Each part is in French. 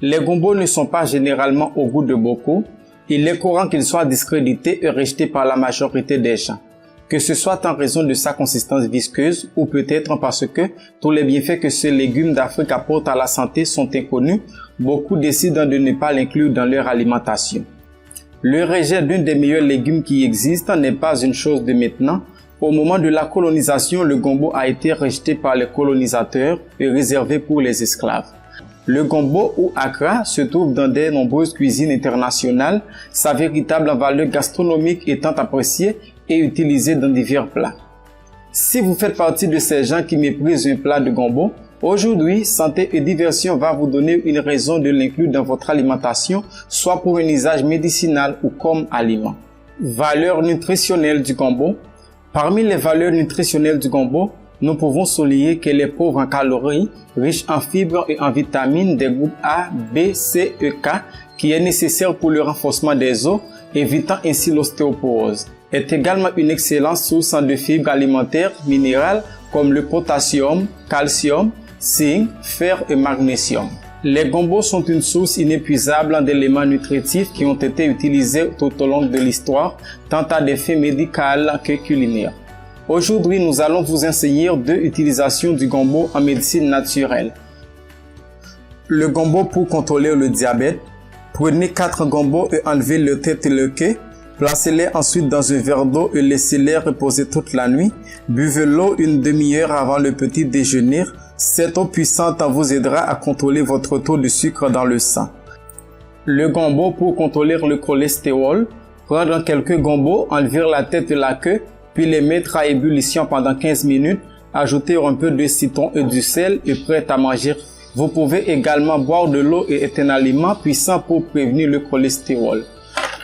Les gombos ne sont pas généralement au goût de beaucoup. Il est courant qu'ils soient discrédités et rejetés par la majorité des gens. Que ce soit en raison de sa consistance visqueuse ou peut-être parce que tous les bienfaits que ce légume d'Afrique apporte à la santé sont inconnus, beaucoup décident de ne pas l'inclure dans leur alimentation. Le rejet d'un des meilleurs légumes qui existent n'est pas une chose de maintenant. Au moment de la colonisation, le gombo a été rejeté par les colonisateurs et réservé pour les esclaves. Le gombo ou akra se trouve dans de nombreuses cuisines internationales, sa véritable valeur gastronomique étant appréciée et utilisée dans divers plats. Si vous faites partie de ces gens qui méprisent un plat de gombo, aujourd'hui, Santé et Diversion va vous donner une raison de l'inclure dans votre alimentation, soit pour un usage médicinal ou comme aliment. Valeurs nutritionnelles du gombo. Parmi les valeurs nutritionnelles du gombo, nous pouvons souligner qu'elle est pauvre en calories, riche en fibres et en vitamines des groupes A, B, C et K, qui est nécessaire pour le renforcement des os, évitant ainsi l'ostéoporose. Est également une excellente source de fibres alimentaires minérales comme le potassium, calcium, zinc, fer et magnésium. Les gombos sont une source inépuisable d'éléments nutritifs qui ont été utilisés tout au long de l'histoire, tant à des fins médicales que culinaires. Aujourd'hui, nous allons vous enseigner 2 utilisations du gombo en médecine naturelle. Le gombo pour contrôler le diabète. Prenez 4 gombos et enlevez le tête et le queue. Placez-les ensuite dans un verre d'eau et laissez-les reposer toute la nuit. Buvez l'eau une demi-heure avant le petit déjeuner. Cette eau puissante vous aidera à contrôler votre taux de sucre dans le sang. Le gombo pour contrôler le cholestérol. Prendre quelques gombos, enlever la tête et la queue, puis les mettre à ébullition pendant 15 minutes, ajouter un peu de citron et du sel et prêt à manger. Vous pouvez également boire de l'eau et est un aliment puissant pour prévenir le cholestérol.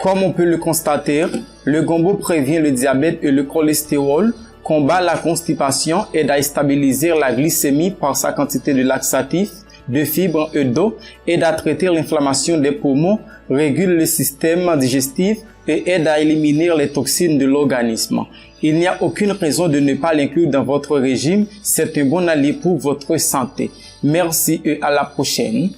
Comme on peut le constater, le gombo prévient le diabète et le cholestérol, combat la constipation, aide à stabiliser la glycémie par sa quantité de laxatifs, de fibres et d'eau, aide à traiter l'inflammation des poumons, régule le système digestif et aide à éliminer les toxines de l'organisme. Il n'y a aucune raison de ne pas l'inclure dans votre régime, c'est un bon allié pour votre santé. Merci et à la prochaine.